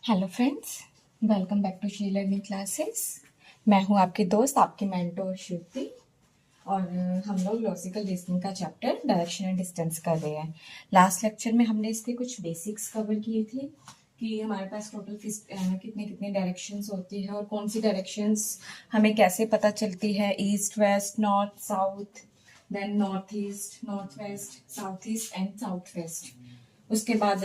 Hello friends, welcome back to She Learning Classes. मैं हूं आपकी दोस्त, आपकी मेंटोर श्रुति। और हम लोग लॉजिकल रीजनिंग का चैप्टर डायरेक्शन एंड डिस्टेंस कर रहे हैं। लास्ट लेक्चर में हमने इसके कुछ बेसिक्स कवर किए थे कि हमारे पास टोटल कितने कितने डायरेक्शंस होती है और कौन सी डायरेक्शंस हमें कैसे पता चलती है, east west north south, then north east north west south east and south west. उसके बाद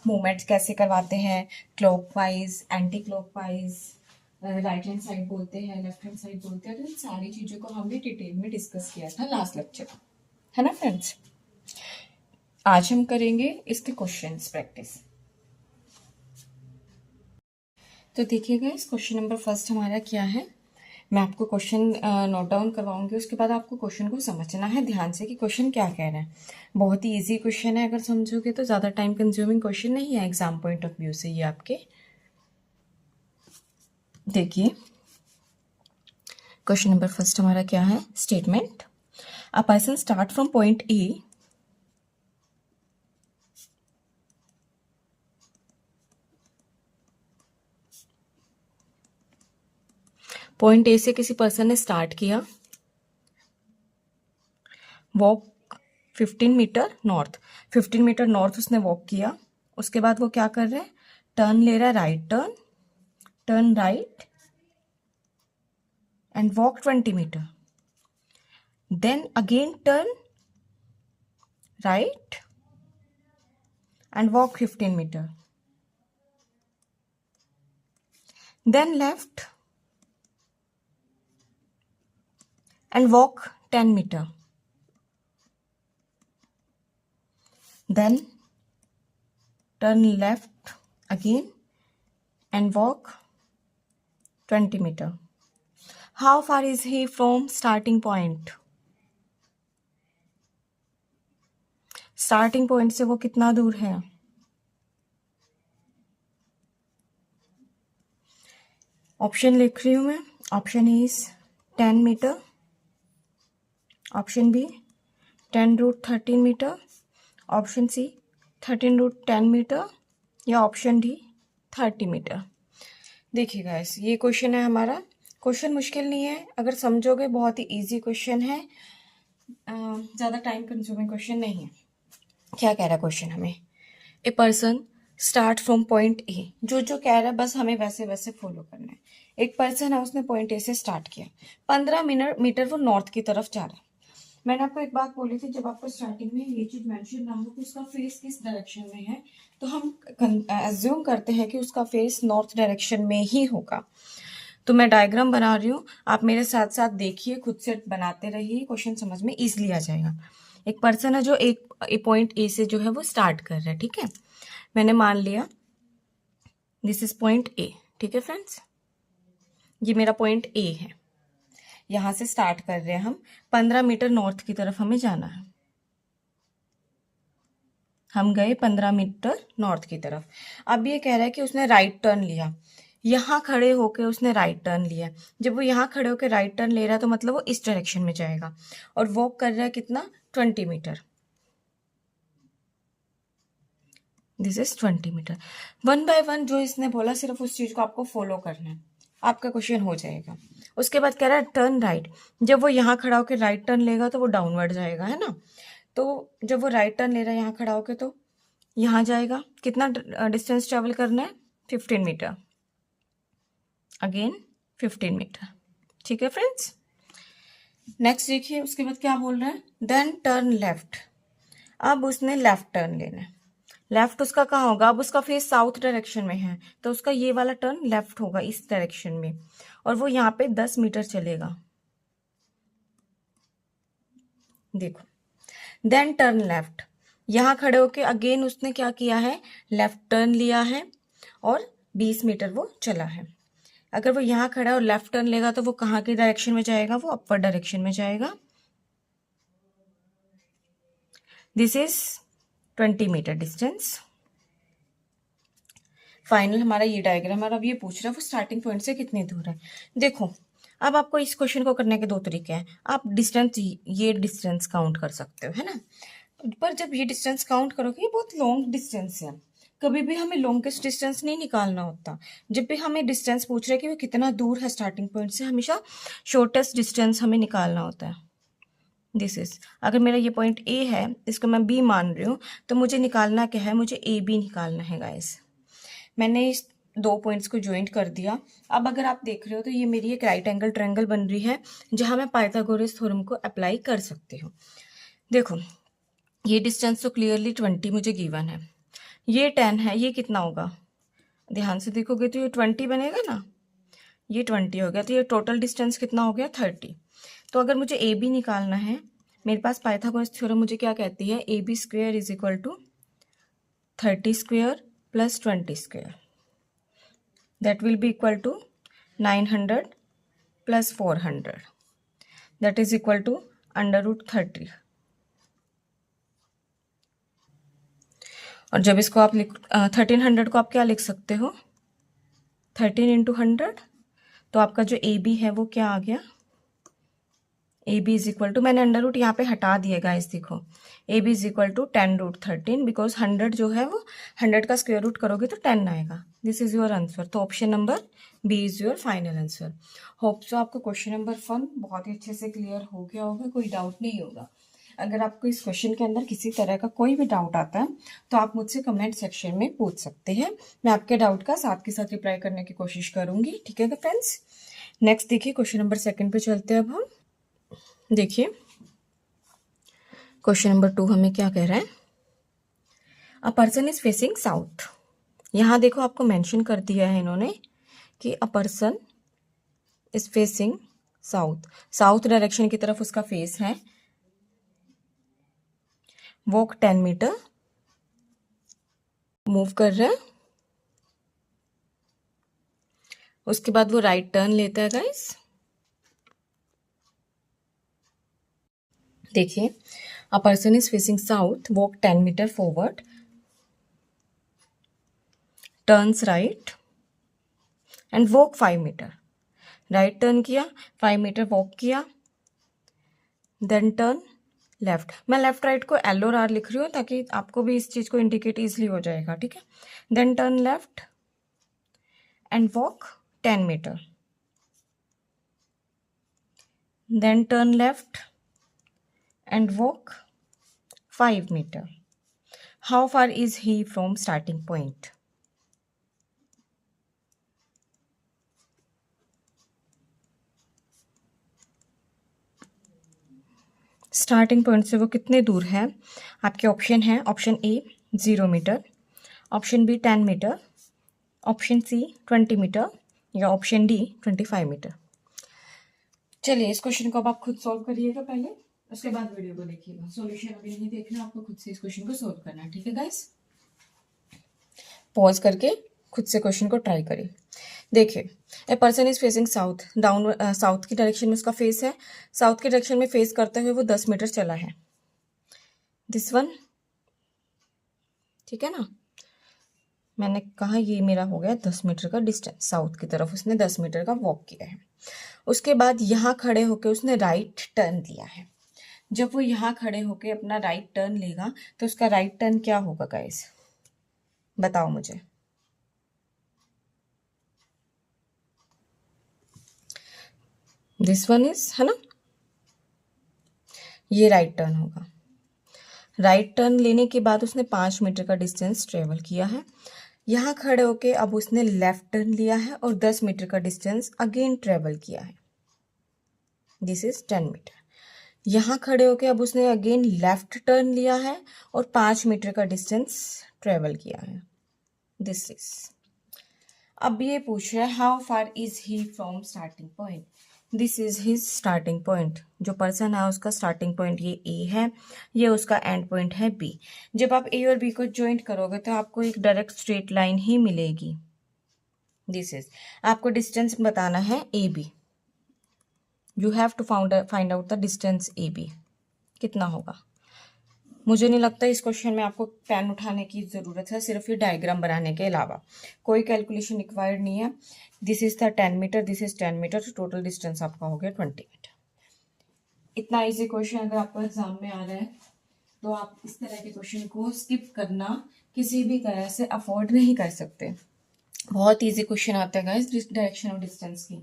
मूवमेंट्स कैसे करवाते हैं, clockwise anti clockwise, right hand side बोलते हैं, लेफ्ट हैंड साइड बोलते हैं। तो इन सारी चीज़ों को हमने डिटेल में डिस्कस किया था लास्ट लेक्चर, है ना फ्रेंड्स। आज हम करेंगे इसके क्वेश्चंस प्रैक्टिस। तो देखिएगा, इस क्वेश्चन नंबर फर्स्ट हमारा क्या है। मैं आपको क्वेश्चन नोट डाउन करवाऊंगी, उसके बाद आपको क्वेश्चन को समझना है ध्यान से कि क्वेश्चन क्या कह रहा है। बहुत ही इजी क्वेश्चन है, अगर समझोगे तो ज़्यादा टाइम कंज्यूमिंग क्वेश्चन नहीं है एग्जाम पॉइंट ऑफ व्यू से ये आपके। देखिए क्वेश्चन नंबर फर्स्ट हमारा क्या है। Statement, a person start from point A point A से किसी पर्सन ने स्टार्ट किया, walk 15 metre north, 15 metre north उसने वॉक किया। उसके बाद वो क्या कर रहा है, टर्न ले रहा है, right turn, turn right and walk 20 meter, then again turn right and walk 15 meter, then left and walk 10 meter, then turn left again and walk 20 meter. How far is he from starting point? Starting point से वो कितना दूर है? Option लिख रही हूं मैं। Option is 10 metre, option B 10√13 metre, option C 13√10 metre, या ऑप्शन डी 30 मीटर। देखिए गाइस, ये क्वेश्चन है हमारा। क्वेश्चन मुश्किल नहीं है, अगर समझोगे बहुत ही इजी क्वेश्चन है, ज़्यादा टाइम कंज्यूमिंग क्वेश्चन नहीं है। क्या कह रहा है क्वेश्चन हमें, a person start from point ए, जो जो कह रहा है बस हमें वैसे वैसे फॉलो करना है। एक पर्सन है, उसने पॉइंट ए से स्टार्ट किया, 15 मीटर वो नॉर्थ की तरफ जा रहा है। मैंने आपको एक बात बोली थी, जब आपको स्टार्टिंग में ये चीज मेंशन ना हो कि उसका फेस किस डायरेक्शन में है, तो हम एज्यूम करते हैं कि उसका फेस नॉर्थ डायरेक्शन में ही होगा। तो मैं डायग्राम बना रही हूँ, आप मेरे साथ साथ देखिए, खुद से बनाते रहिए, क्वेश्चन समझ में इजीली आ जाएगा। एक पर्सन है जो एक पॉइंट ए से जो है वो स्टार्ट कर रहा है, ठीक है। मैंने मान लिया दिस इज पॉइंट ए, ठीक है फ्रेंड्स, ये मेरा पॉइंट ए है। यहां से स्टार्ट कर रहे हैं हम, 15 मीटर नॉर्थ की तरफ हमें जाना है। हम गए 15 मीटर नॉर्थ की तरफ। अब ये कह रहा है कि उसने राइट टर्न लिया, यहाँ खड़े होकर उसने राइट टर्न लिया। जब वो यहाँ खड़े होकर राइट टर्न ले रहा है तो मतलब वो इस डायरेक्शन में जाएगा, और वॉक कर रहा है कितना, 20 metre. This is 20 metre. One by one जो इसने बोला, सिर्फ उस चीज को आपको फॉलो करना है, आपका क्वेश्चन हो जाएगा। उसके बाद कह रहा है टर्न राइट, जब वो यहाँ खड़ा होकर राइट टर्न लेगा तो वो डाउनवर्ड जाएगा, है ना। तो जब वो राइट टर्न ले रहा है यहाँ खड़ा होकर, तो यहाँ जाएगा, कितना डिस्टेंस ट्रेवल करना है, 15 मीटर, अगेन 15 मीटर, ठीक है फ्रेंड्स। नेक्स्ट देखिए, उसके बाद क्या बोल रहा है, देन टर्न लेफ्ट। अब उसने लेफ्ट टर्न लेना है। लेफ्ट उसका कहाँ होगा, अब उसका फेस साउथ डायरेक्शन में है, तो उसका ये वाला टर्न लेफ्ट होगा इस डायरेक्शन में, और वो यहाँ पे 10 मीटर चलेगा। देखो, देन टर्न लेफ्ट, यहाँ खड़े होके अगेन उसने क्या किया है, लेफ्ट टर्न लिया है, और 20 मीटर वो चला है। अगर वो यहाँ खड़ा और लेफ्ट टर्न लेगा तो वो कहाँ की डायरेक्शन में जाएगा, वो अपर डायरेक्शन में जाएगा। This is 20 metre distance. Final हमारा ये डायग्राम, और अब ये पूछ रहा है वो स्टार्टिंग पॉइंट से कितनी दूर है। देखो, अब आपको इस क्वेश्चन को करने के दो तरीके हैं। आप डिस्टेंस, ये डिस्टेंस काउंट कर सकते हो, है ना। पर जब ये डिस्टेंस काउंट करोगे, ये बहुत लॉन्ग डिस्टेंस है, कभी भी हमें लॉन्गेस्ट डिस्टेंस नहीं निकालना होता। जब भी हमें डिस्टेंस पूछ रहे हैं कि वो कितना दूर है स्टार्टिंग पॉइंट से, हमेशा शॉर्टेस्ट डिस्टेंस हमें निकालना होता है। दिस इज, अगर मेरा ये पॉइंट ए है, इसको मैं बी मान रही हूँ, तो मुझे निकालना क्या है, मुझे ए बी निकालना है गाइस। मैंने इस दो पॉइंट्स को ज्वाइंट कर दिया। अब अगर आप देख रहे हो तो ये मेरी एक राइट एंगल ट्रायंगल बन रही है, जहाँ मैं पाइथागोरस थ्योरम को अप्लाई कर सकती हूँ। देखो ये डिस्टेंस तो क्लियरली 20 मुझे गिवन है, ये 10 है, ये कितना होगा, ध्यान से देखोगे तो ये 20 बनेगा ना, ये 20 हो गया, तो ये टोटल डिस्टेंस कितना हो गया, 30। तो अगर मुझे ए बी निकालना है, मेरे पास पाइथागोरस थ्योरम मुझे क्या कहती है, A B square is equal to 30 square plus 20 square, that will be equal to 900 plus 400, that is equal to √30। और जब इसको आप 1300 को आप क्या लिख सकते हो, 13 × 100, तो आपका जो ए बी है वो क्या आ गया, A B is equal to, मैंने अंडर रूट यहाँ पे हटा दिया गाइस, देखो A B is equal to 10√13, because 100 जो है वो 100 का स्क्वायर रूट करोगे तो 10 आएगा। This is your answer. तो option number B is your final answer. Hope so आपको क्वेश्चन नंबर 1 बहुत ही अच्छे से क्लियर हो गया होगा, कोई डाउट नहीं होगा। अगर आपको इस क्वेश्चन के अंदर किसी तरह का कोई भी डाउट आता है तो आप मुझसे कमेंट सेक्शन में पूछ सकते हैं, मैं आपके डाउट का साथ के साथ रिप्लाई करने की कोशिश करूंगी। ठीक है फ्रेंड्स, नेक्स्ट देखिए क्वेश्चन नंबर 2 पे चलते हैं अब हम। देखिए क्वेश्चन नंबर 2 हमें क्या कह रहा है, अ पर्सन इज फेसिंग साउथ। यहाँ देखो आपको मेंशन कर दिया है इन्होंने कि अ person is facing south, south direction की तरफ उसका फेस है। वॉक 10 मीटर, मूव कर रहा है, उसके बाद वो राइट टर्न लेता है गाइस। देखिए a person is facing south, walk 10 metre forward, turns right and walk 5 metre. Right turn किया, 5 मीटर वॉक किया, देन टर्न लेफ्ट। मैं लेफ्ट राइट को एल और आर लिख रही हूँ ताकि आपको भी इस चीज को इंडिकेट इजली हो जाएगा। ठीक है, then turn left and walk 10 metre, then turn left and walk 5 meter. How far is he from starting point? Starting point से वो कितने दूर है? आपके ऑप्शन है, option A 0 metre, option B 10 metre, option C 20 metre या option D 25 metre. चलिए इस क्वेश्चन को अब आप खुद सॉल्व करिएगा पहले, उसके बाद वीडियो को देखिएगा। सॉल्यूशन अभी नहीं देखना, आपको खुद से इस क्वेश्चन को सॉल्व करना है। ठीक है गाइस, पॉज करके खुद से क्वेश्चन को ट्राई करिए। देखिए a person is facing south, down south की डायरेक्शन में उसका फेस है, साउथ के डायरेक्शन में फेस करते हुए वो 10 मीटर चला है, दिस वन। ठीक है ना, मैंने कहा ये मेरा हो गया 10 मीटर का डिस्टेंस, साउथ की तरफ उसने 10 मीटर का वॉक किया है। उसके बाद यहाँ खड़े होकर उसने राइट टर्न लिया है। जब वो यहाँ खड़े होकर अपना राइट टर्न लेगा तो उसका राइट टर्न क्या होगा गाइस, बताओ मुझे। दिस वन इज, है ना, ये राइट टर्न होगा। राइट टर्न लेने के बाद उसने 5 मीटर का डिस्टेंस ट्रेवल किया है। यहाँ खड़े होके अब उसने लेफ्ट टर्न लिया है और 10 मीटर का डिस्टेंस अगेन ट्रेवल किया है, दिस इज 10 मीटर। यहाँ खड़े होके अब उसने अगेन लेफ्ट टर्न लिया है और 5 मीटर का डिस्टेंस ट्रेवल किया है, दिस इज। अब ये पूछ रहा है how far is he from starting point, this is his starting point. जो पर्सन है उसका स्टार्टिंग पॉइंट ये ए है, ये उसका एंड पॉइंट है बी। जब आप ए और बी को ज्वाइंट करोगे तो आपको एक डायरेक्ट स्ट्रेट लाइन ही मिलेगी, दिस इज। आपको डिस्टेंस बताना है A B, you have to find out the distance A B कितना होगा। मुझे नहीं लगता इस क्वेश्चन में आपको पेन उठाने की ज़रूरत है, सिर्फ ये डायग्राम बनाने के अलावा कोई कैलकुलेशन रिक्वायर्ड नहीं है। This is the 10 metre, this is 10 metre, तो टोटल डिस्टेंस आपका हो गया 20 मीटर। इतना इजी क्वेश्चन अगर आपको एग्जाम में आ रहा है तो आप इस तरह के क्वेश्चन को स्किप करना किसी भी तरह से अफोर्ड नहीं कर सकते। बहुत इजी क्वेश्चन आता है गाइस डायरेक्शन और डिस्टेंस की।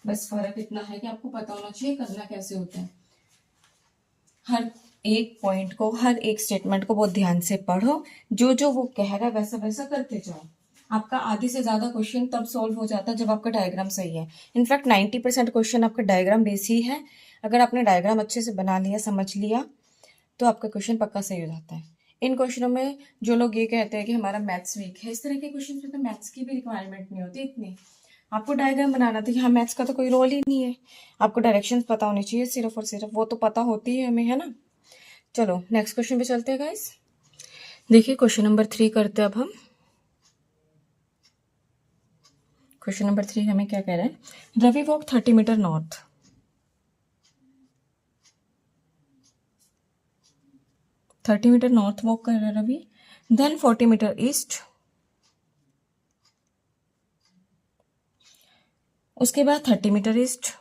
बस फर्क इतना है कि आपको पता होना चाहिए करना कैसे होता है। हर एक पॉइंट को, हर एक स्टेटमेंट को बहुत ध्यान से पढ़ो, जो जो वो कह रहा है वैसा वैसा करते जाओ। आपका आधे से ज्यादा क्वेश्चन तब सॉल्व हो जाता है जब आपका डायग्राम सही है। इनफैक्ट 90% क्वेश्चन आपका डायग्राम बेस ही है। अगर आपने डायग्राम अच्छे से बना लिया, समझ लिया, तो आपका क्वेश्चन पक्का सही हो जाता है। इन क्वेश्चनों में जो लोग ये कहते हैं कि हमारा मैथ्स वीक है, इस तरह के क्वेश्चन में तो मैथ्स की भी रिक्वायरमेंट नहीं होती इतनी। आपको डायग्राम बनाना था, यहाँ मैथ्स का तो कोई रोल ही नहीं है। आपको डायरेक्शंस पता होनी चाहिए सिर्फ और सिर्फ, वो तो पता होती है हमें, है ना। चलो नेक्स्ट क्वेश्चन पे चलते हैं गाइस। देखिए क्वेश्चन नंबर 3 करते हैं अब हम। क्वेश्चन नंबर 3 हमें क्या कह रहा है, Ravi walk 30 metre north. 30 metre north walk कर रहा है रवि, देन 40 मीटर ईस्ट, उसके बाद 30 metre east,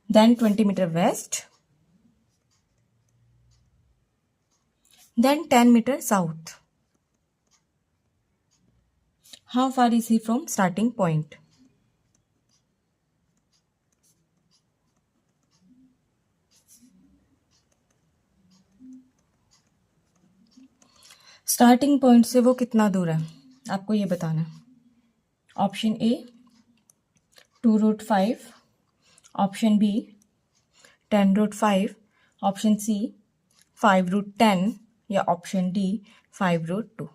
then 20 metre west, then 10 metre south. How far is he from starting point. Starting point से वो कितना दूर है आपको ये बताना है। Option A 2√5, option B 10√5, option C 5√10 या ऑप्शन डी 5√2।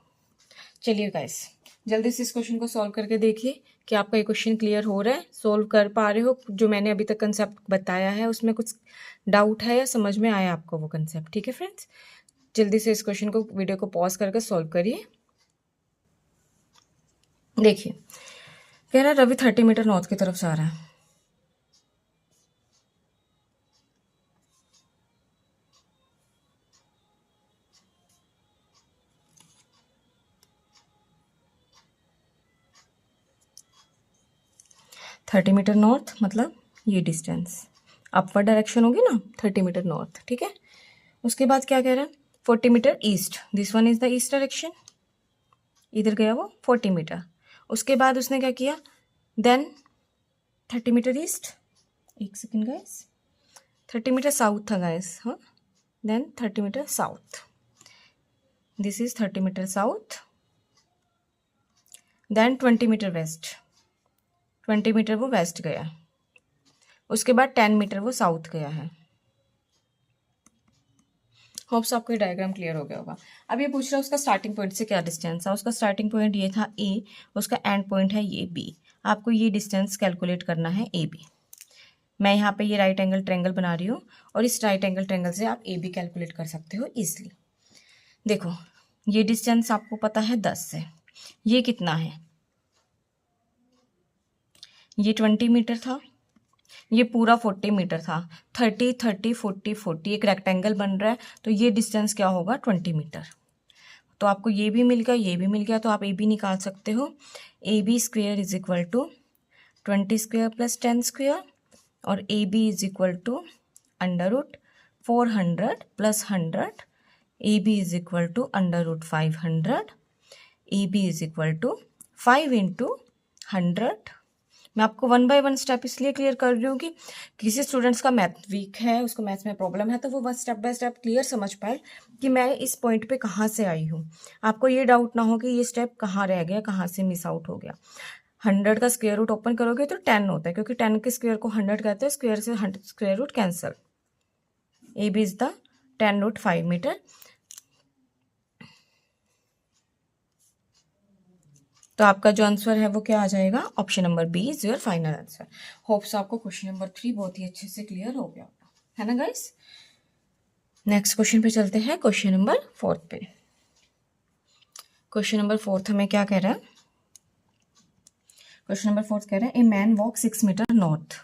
चलिए गाइस जल्दी से इस क्वेश्चन को सॉल्व करके देखिए कि आपका ये क्वेश्चन क्लियर हो रहा है, सॉल्व कर पा रहे हो। जो मैंने अभी तक कंसेप्ट बताया है उसमें कुछ डाउट है या समझ में आया आपको वो कंसेप्ट। ठीक है फ्रेंड्स, जल्दी से इस क्वेश्चन को, वीडियो को पॉज करके सॉल्व करिए। देखिए कह रहा है रवि 30 मीटर नॉर्थ की तरफ जा रहा है। थर्टी मीटर नॉर्थ मतलब ये डिस्टेंस अपवर्ड डायरेक्शन होगी ना, 30 मीटर नॉर्थ। ठीक है, उसके बाद क्या कह रहा है 40 metre east, this one is the east direction, इधर गया वो 40 मीटर। उसके बाद उसने क्या किया, देन 30 मीटर ईस्ट, एक सेकेंड गाइस, 30 मीटर साउथ था गाइस, हाँ, then 30 metre south, this is 30 metre south, then 20 metre west, 20 metre वो वेस्ट गया, उसके बाद 10 मीटर वो साउथ गया है। होप्स आपको ये डायग्राम क्लियर हो गया होगा। अब ये पूछ रहा है उसका स्टार्टिंग पॉइंट से क्या डिस्टेंस है। उसका स्टार्टिंग पॉइंट ये था ए, उसका एंड पॉइंट है ये बी। आपको ये डिस्टेंस कैलकुलेट करना है ए बी। मैं यहाँ पे ये राइट एंगल ट्रेंगल बना रही हूँ और इस राइट एंगल ट्रेंगल से आप ए बी कैलकुलेट कर सकते हो ईजिली। देखो ये डिस्टेंस आपको पता है 10 से, ये कितना है, ये 20 मीटर था, ये पूरा 40 मीटर था। 30 30 40 40 एक रेक्टेंगल बन रहा है, तो ये डिस्टेंस क्या होगा 20 मीटर। तो आपको ये भी मिल गया, ये भी मिल गया, तो आप ए बी निकाल सकते हो। A B square is equal to 20 square plus 10 square, और A B is equal to √400 plus 100, A B is equal to √500, A B is equal to 5 × 100। मैं आपको 1 बाय 1 स्टेप इसलिए क्लियर कर रही हूँ कि किसी स्टूडेंट्स का मैथ वीक है, उसको मैथ्स में प्रॉब्लम है, तो वो स्टेप बाय स्टेप क्लियर समझ पाए कि मैं इस पॉइंट पे कहाँ से आई हूँ। आपको ये डाउट ना हो कि ये स्टेप कहाँ रह गया, कहाँ से मिस आउट हो गया। 100 का स्क्वायर रूट ओपन करोगे तो 10 होता है, क्योंकि 10 के स्क्वायर को 100 कहते हैं, स्क्वायर से square root cancel. A B is the 10√5 metre. तो आपका जो आंसर है वो क्या आ जाएगा, option number B is your final answer. Hopes आपको क्वेश्चन नंबर 3 बहुत ही अच्छे से क्लियर हो गया होगा, है ना गाइस। नेक्स्ट क्वेश्चन पे चलते हैं, क्वेश्चन नंबर 4 पे। क्वेश्चन नंबर 4 हमें क्या कह रहा है, क्वेश्चन नंबर 4 कह रहा है a man walk 6 metre north.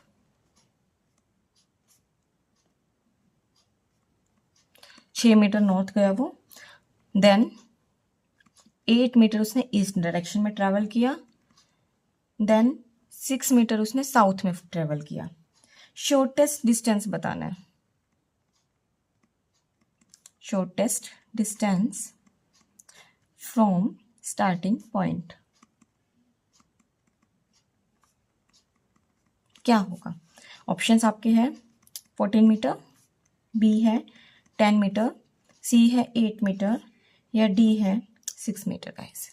6 metre north गया वो, देन 8 मीटर उसने ईस्ट डायरेक्शन में ट्रैवल किया, देन 6 मीटर उसने साउथ में ट्रैवल किया। शॉर्टेस्ट डिस्टेंस बताना है। Shortest distance from starting point क्या होगा? ऑप्शंस आपके हैं 14 मीटर, बी है 10 मीटर, सी है 8 मीटर या डी है 6 metre. Guys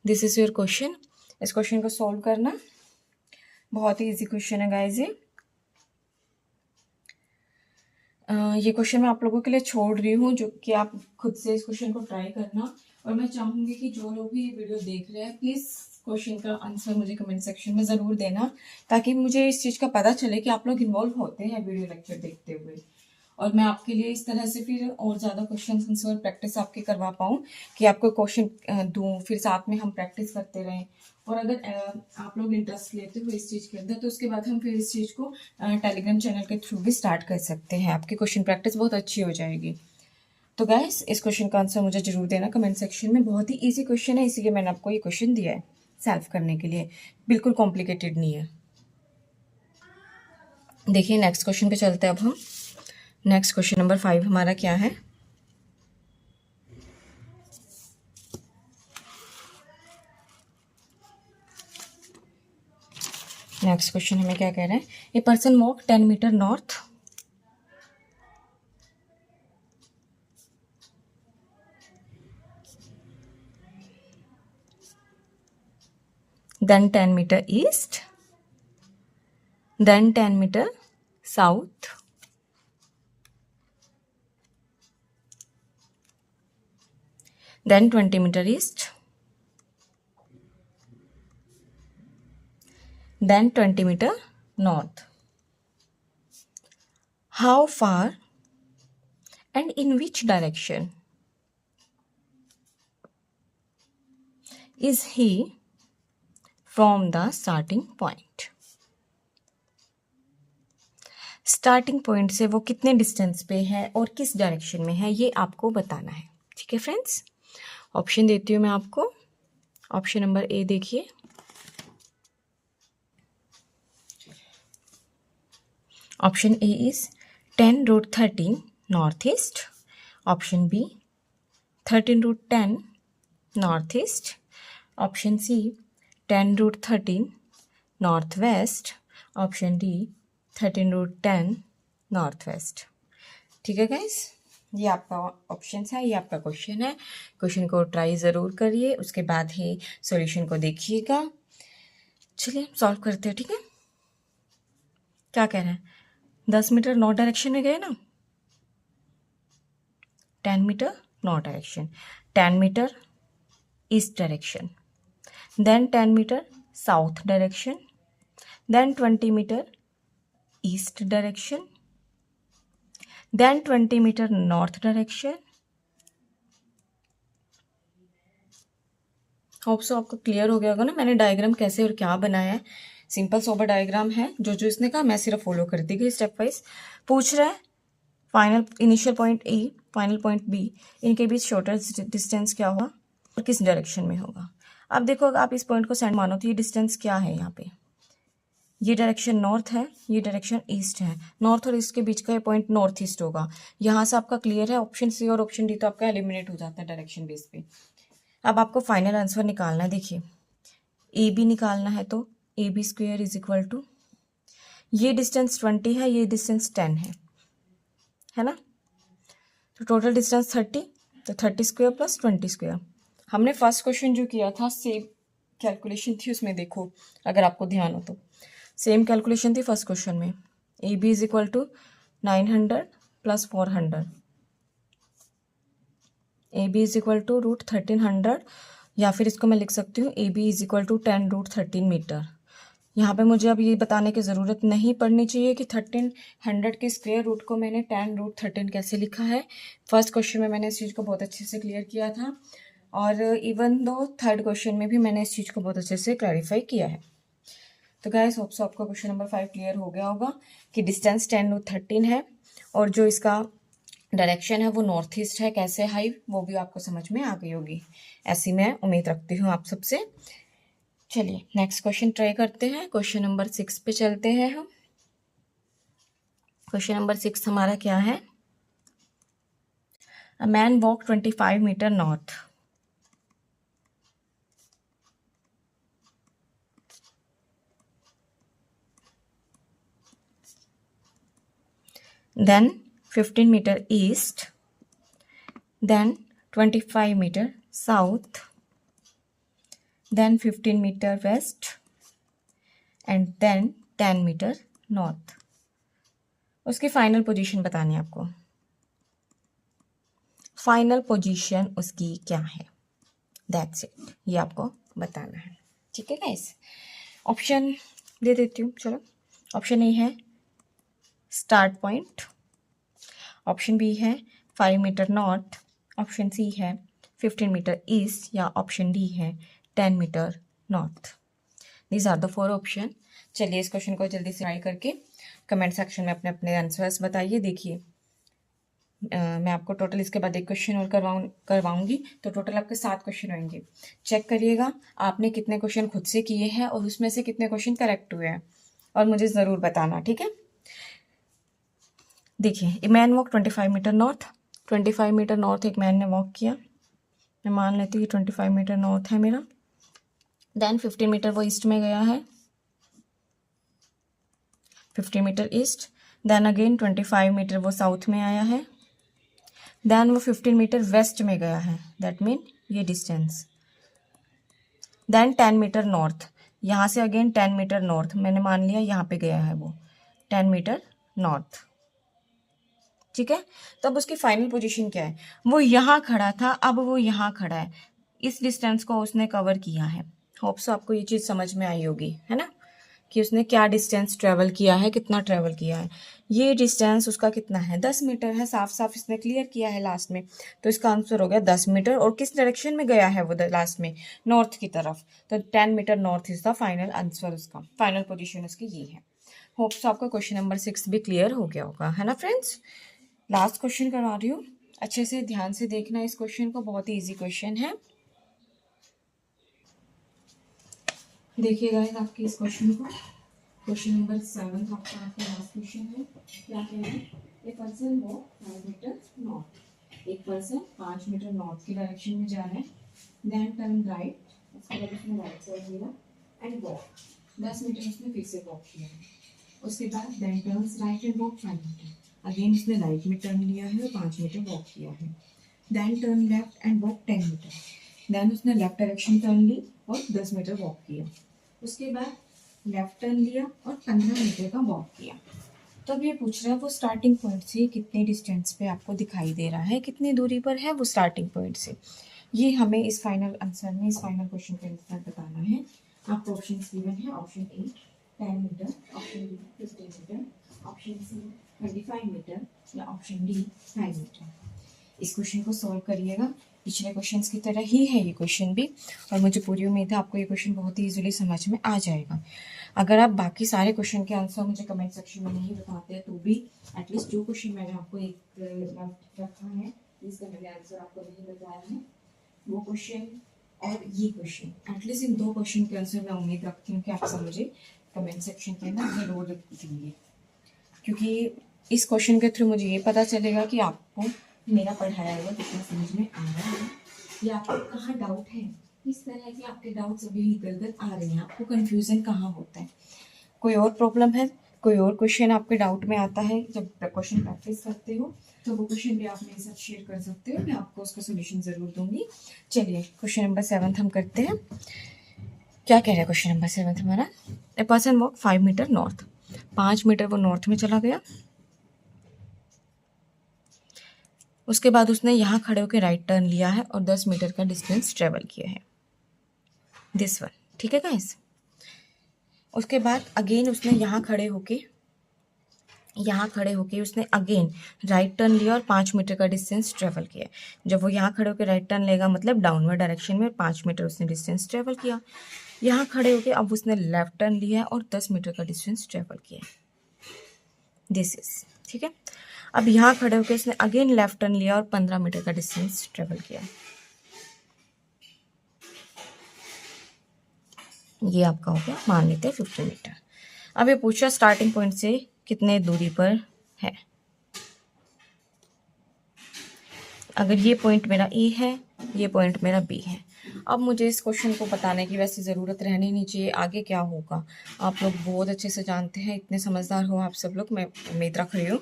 this is your question. इस क्वेश्चन को सॉल्व करना बहुत ही इजी क्वेश्चन है गाइस। ये क्वेश्चन मैं आप लोगों के लिए छोड़ रही हूँ जो कि आप खुद से इस क्वेश्चन को ट्राई करना। और मैं चाहूँगी कि जो लोग भी ये वीडियो देख रहे हैं प्लीज़ क्वेश्चन का आंसर मुझे कमेंट सेक्शन में ज़रूर देना, ताकि मुझे इस चीज़ का पता चले कि आप लोग इन्वॉल्व होते हैं वीडियो लेक्चर देखते हुए, और मैं आपके लिए इस तरह से फिर और ज़्यादा क्वेश्चन आंसर प्रैक्टिस आपकी करवा पाऊँ कि आपको क्वेश्चन दूँ, फिर साथ में हम प्रैक्टिस करते रहें। और अगर आप लोग इंटरेस्ट लेते हो इस चीज़ के अंदर तो उसके बाद हम फिर इस चीज़ को टेलीग्राम चैनल के थ्रू भी स्टार्ट कर सकते हैं। आपकी क्वेश्चन प्रैक्टिस बहुत अच्छी हो जाएगी। तो गाइस इस क्वेश्चन का आंसर मुझे जरूर देना कमेंट सेक्शन में। बहुत ही ईजी क्वेश्चन है, इसीलिए मैंने आपको ये क्वेश्चन दिया है सॉल्व करने के लिए, बिल्कुल कॉम्प्लिकेटेड नहीं है। देखिए नेक्स्ट क्वेश्चन पे चलते हैं अब हम। नेक्स्ट क्वेश्चन नंबर 5 हमारा क्या है? नेक्स्ट क्वेश्चन हमें क्या कह रहे हैं? A person walk 10 metre north then 10 meter east, then 10 meter south, then 20 meter east, then 20 meter north. How far and in which direction is he from the starting point? Starting point से वो कितने distance पे है और किस direction में है, ये आपको बताना है। ठीक है फ्रेंड्स, ऑप्शन देती हूँ मैं आपको। ऑप्शन नंबर ए देखिए, option A is 10√13 north east, option B 13√10 north east, option C 10√13 north west, option D 13√10 north west. ठीक है गाइस, ये आपका ऑप्शन है, ये आपका क्वेश्चन है। क्वेश्चन को ट्राई ज़रूर करिए, उसके बाद ही सॉल्यूशन को देखिएगा। चलिए सॉल्व करते हैं। ठीक है, क्या कह रहे हैं? 10 मीटर नॉर्थ डायरेक्शन में गए ना, 10 metre north direction, 10 metre east direction, then 10 meter south direction, then 20 meter east direction, then 20 meter north direction। Hope so आपको क्लियर हो गया होगा ना मैंने डायग्राम कैसे और क्या बनाया है। सिंपल सोबर डायग्राम है, जो जो इसने कहा मैं सिर्फ फॉलो कर दी गई स्टेप वाइज। पूछ रहा है final initial point A, final point B, इनके बीच शॉर्टेस्ट डिस्टेंस क्या होगा और किस डायरेक्शन में होगा। अब देखो, अगर आप इस पॉइंट को सेंड मानो तो ये डिस्टेंस क्या है यहाँ पे? ये डायरेक्शन नॉर्थ है, ये डायरेक्शन ईस्ट है, नॉर्थ और ईस्ट के बीच का ये पॉइंट नॉर्थ ईस्ट होगा। यहाँ से आपका क्लियर है, ऑप्शन सी और ऑप्शन डी तो आपका एलिमिनेट हो जाता है डायरेक्शन बेस पे। अब आपको फाइनल आंसर निकालना है। देखिए ए बी निकालना है तो A B square is equal to, ये डिस्टेंस 20 है, ये डिस्टेंस 10 है ना, तो टोटल डिस्टेंस 30, तो 30 स्क्वेयर प्लस 20 स्क्वेयर। हमने फर्स्ट क्वेश्चन जो किया था सेम कैलकुलेशन थी उसमें, देखो अगर आपको ध्यान हो तो सेम कैलकुलेशन थी फर्स्ट क्वेश्चन में। A B is equal to 900 plus 400, A B is equal to √1300, या फिर इसको मैं लिख सकती हूँ A B is equal to 10√13 metre. यहाँ पे मुझे अब ये बताने की ज़रूरत नहीं पड़नी चाहिए कि 1300 के स्क्वायर रूट को मैंने 10√13 कैसे लिखा है। फर्स्ट क्वेश्चन में मैंने इस चीज़ को बहुत अच्छे से क्लियर किया था, और इवन दो थर्ड क्वेश्चन में भी मैंने इस चीज़ को बहुत अच्छे से क्लैरिफाई किया है। तो गाइस होप सो आपको क्वेश्चन नंबर 5 क्लियर हो गया होगा कि डिस्टेंस 10√13 है, और जो इसका डायरेक्शन है वो नॉर्थ ईस्ट है। कैसे हाई, वो भी आपको समझ में आ गई होगी, ऐसी मैं उम्मीद रखती हूँ आप सबसे। चलिए नेक्स्ट क्वेश्चन ट्राई करते हैं। क्वेश्चन नंबर 6 पे चलते हैं हम। क्वेश्चन नंबर 6 हमारा क्या है? A man walked 25 meter north. Then 15 meter east. Then 25 meter south. Then 15 meter west. And then 10 meter north. उसकी फाइनल पोजीशन बतानी है आपको. फाइनल पोजीशन उसकी क्या है, दैट्स इट. ये आपको बताना है. ठीक है गाइस. ऑप्शन दे देती हूँ. चलो, ऑप्शन ए है स्टार्ट पॉइंट, ऑप्शन बी है 5 मीटर नॉर्थ, ऑप्शन सी है 15 मीटर ईस्ट, या ऑप्शन डी है 10 metre north. These are the 4 option. चलिए इस क्वेश्चन को जल्दी से ट्राई करके कमेंट सेक्शन में अपने अपने आंसर्स बताइए. देखिए मैं आपको टोटल इसके बाद एक क्वेश्चन और करवाऊंगी, तो टोटल आपके 7 क्वेश्चन होंगे. चेक करिएगा आपने कितने क्वेश्चन खुद से किए हैं और उसमें से कितने क्वेश्चन करेक्ट हुए हैं, और मुझे ज़रूर बताना. ठीक है. देखिए, a man walk 25 metre north. 25 metre north एक मैन ने वॉक किया. मैं मान लेती हूँ 25 मीटर नॉर्थ है मेरा. देन 15 मीटर वो ईस्ट में गया है, 50 metre east. Then again 25 metre वो साउथ में आया है. देन वो 15 मीटर वेस्ट में गया है, दैट मीन ये डिस्टेंस. देन 10 मीटर नॉर्थ, यहाँ से अगेन 10 मीटर नॉर्थ मैंने मान लिया यहाँ पे गया है वो 10 मीटर नॉर्थ. ठीक है. तो अब उसकी फाइनल पोजीशन क्या है, वो यहाँ खड़ा था, अब वो यहाँ खड़ा है. इस डिस्टेंस को उसने कवर किया है. होप सो आपको ये चीज़ समझ में आई होगी, है ना, कि उसने क्या डिस्टेंस ट्रेवल किया है, कितना ट्रेवल किया है. ये डिस्टेंस उसका कितना है, 10 मीटर है. साफ साफ इसने क्लियर किया है लास्ट में, तो इसका आंसर हो गया 10 मीटर. और किस डायरेक्शन में गया है वो लास्ट में, नॉर्थ की तरफ. तो 10 metre north is the final answer. उसका फाइनल पोजीशन उसकी ये है. होप सो आपका क्वेश्चन नंबर 6 भी क्लियर हो गया होगा, है ना फ्रेंड्स. लास्ट क्वेश्चन करवा रही हूँ, अच्छे से ध्यान से देखना इस क्वेश्चन को, बहुत ही ईजी क्वेश्चन है. देखिएगा आपके इस क्वेश्चन को. क्वेश्चन नंबर 7 आपका लास्ट क्वेश्चन है. क्या कह रहे हैं, a person walk 5 metre north. एक पर्सन 5 मीटर नॉर्थ की डायरेक्शन में जा रहा है. देन टर्न राइट, उसके बाद उसने राइट साइड लिया एंड वॉक 10 मीटर उसने फिर से वॉक किया. उसके बाद then turns right and walk 5 metre. Again उसने राइट में टर्न लिया है और 5 मीटर वॉक किया है. Then turn left and walk 10 metre. Then उसने लेफ्ट डायरेक्शन टर्न ली और 10 मीटर वॉक किया. उसके बाद लेफ्ट टर्न लिया और 15 मीटर का वॉक किया. तो अब ये पूछ रहा है वो स्टार्टिंग पॉइंट से कितने डिस्टेंस पे आपको दिखाई दे रहा है, कितनी दूरी पर है वो स्टार्टिंग पॉइंट से. ये हमें इस फाइनल आंसर में, इस फाइनल क्वेश्चन के आंसर बताना है. आपको ऑप्शन गिवन है. Option A 10 metre, option B 15 metre, option C 25 metre, या ऑप्शन डी 5 मीटर. इस क्वेश्चन को सॉल्व करिएगा. पिछले क्वेश्चंस की तरह ही है ये क्वेश्चन भी, और मुझे पूरी उम्मीद है आपको ये क्वेश्चन बहुत ही इजीली समझ में आ जाएगा. अगर आप बाकी सारे क्वेश्चन के आंसर मुझे कमेंट सेक्शन में नहीं बताते हैं, तो भी एटलीस्ट जो क्वेश्चन मैंने आपको एक रखा है जिसका मैंने आंसर आपको नहीं बताया है, वो क्वेश्चन और ये क्वेश्चन, एटलीस्ट इन 2 क्वेश्चन के आंसर मैं उम्मीद रखती हूँ कि आप सब मुझे कमेंट सेक्शन के अंदर जरूर देंगे. क्योंकि इस क्वेश्चन के थ्रू मुझे ये पता चलेगा कि आपको मेरा पढ़ाया हुआ कितना समझ में आ रहा है, या आपको कहाँ डाउट है, किस तरह के आपके डाउट्स अभी निकल कर आ रहे हैं, आपको कंफ्यूजन कहाँ होता है, कोई और प्रॉब्लम है, कोई और क्वेश्चन आपके डाउट में आता है. जब क्वेश्चन प्रैक्टिस करते हो तो वो क्वेश्चन भी आप मेरे साथ शेयर कर सकते हो, मैं आपको उसका सोल्यूशन ज़रूर दूंगी. चलिए क्वेश्चन नंबर 7 हम करते हैं. क्या कह रहा है क्वेश्चन नंबर 7 हमारा, a person walk 5 metre north. 5 metre वो नॉर्थ में चला गया. उसके बाद उसने यहाँ खड़े होकर राइट टर्न लिया है और 10 मीटर का डिस्टेंस ट्रेवल किया है, दिस वन. ठीक है गाइस. उसके बाद अगेन उसने यहाँ खड़े होके उसने अगेन राइट टर्न लिया और 5 मीटर का डिस्टेंस ट्रेवल किया. जब वो यहाँ खड़े होकर राइट टर्न लेगा मतलब डाउनवर्ड डायरेक्शन में 5 मीटर उसने डिस्टेंस ट्रेवल किया. यहाँ खड़े होके अब उसने लेफ्ट टर्न लिया है और 10 मीटर का डिस्टेंस ट्रेवल किया, दिस इज. ठीक है. अब यहाँ खड़े होकर उसने अगेन लेफ्ट टर्न लिया और 15 मीटर का डिस्टेंस ट्रेवल किया. ये आपका हो गया, मान लेते हैं 50 मीटर. अब ये पूछा स्टार्टिंग पॉइंट से कितने दूरी पर है. अगर ये पॉइंट मेरा ए है, ये पॉइंट मेरा बी है। अब मुझे इस क्वेश्चन को बताने की वैसे ज़रूरत रहनी नहीं चाहिए, आगे क्या होगा आप लोग बहुत अच्छे से जानते हैं, इतने समझदार हो आप सब लोग, मैं उम्मीद रख रही हूँ।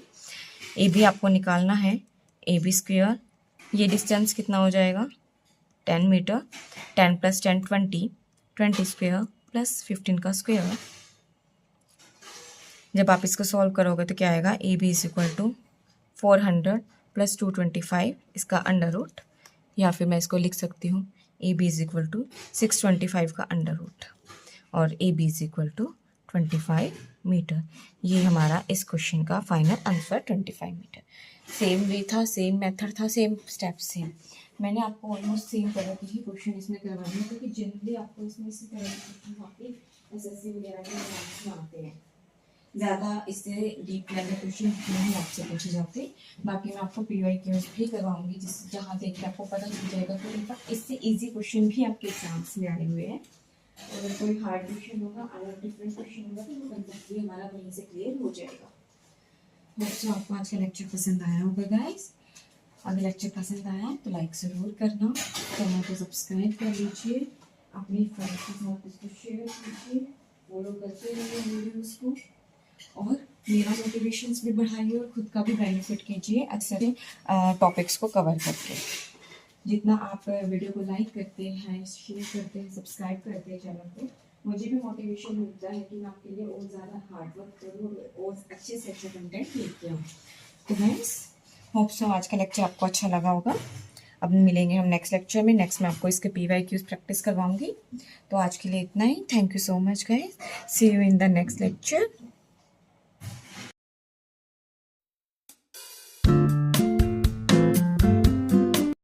ए बी आपको निकालना है, ए बी स्क्वेयर, ये डिस्टेंस कितना हो जाएगा 10 मीटर, 10 + 10 20, 20 स्क्वेयर प्लस 15 का स्क्वेयर। जब आप इसको सॉल्व करोगे तो क्या आएगा, A B is equal to 400 + 225 इसका अंडर रूट, या फिर मैं इसको लिख सकती हूँ A B is equal to 625 का अंडर रूट, और A B is equal to 25 metre. ये हमारा इस क्वेश्चन का final answer 25 metre. Same way था, सेम मेथड था, सेम स्टेप सेम। मैंने आपको ऑलमोस्ट सेम तरह के ही क्वेश्चन इसमें करवाए हैं, क्योंकि जनरली आपको इसमें इसी तरह के क्वेश्चन आपके एसएससी वगैरह के एग्जाम्स में आते हैं। ज़्यादा इससे डीप लेवल क्वेश्चन नहीं आपसे पूछे जाते। बाकी मैं आपको PYQs भी करवाऊंगी, जिस जहाँ देख के आपको पता चल जाएगा कि इनफैक्ट इससे इजी क्वेश्चन भी आपके एग्जाम्स में आए हुए हैं। अगर कोई हार्ड क्वेश्चन होगा, अगर डिफरेंट क्वेश्चन होगा, तो वो कंसेप्ट भी हमारा वहीं से क्लियर हो जाएगा। तो आपको आज का लेक्चर पसंद आया होगा गाइस। अगर लेक्चर पसंद आया तो लाइक ज़रूर करना, चैनल को सब्सक्राइब कर लीजिए, अपनी फ्रेंड्स के साथ इसको शेयर कीजिए, फॉलो करते रहिए वीडियोज़ को, और मेरा मोटिवेशंस भी बढ़ाइए और खुद का भी बेनिफिट कीजिए अक्सर टॉपिक्स को कवर करके। जितना आप वीडियो को लाइक करते हैं, शेयर करते हैं, सब्सक्राइब करते हैं चैनल को, मुझे भी मोटिवेशन मिलता है कि मैं आपके लिए और ज़्यादा हार्ड वर्क करूँ और अच्छे से अच्छा कंटेंट लेके आऊँ। तो गाइस होप सो आज का लेक्चर आपको अच्छा लगा होगा। अब मिलेंगे हम नेक्स्ट लेक्चर में। नेक्स्ट मैं आपको इसके PYQs प्रैक्टिस करवाऊंगी। तो आज के लिए इतना ही। Thank you so much guys, see you in the next lecture.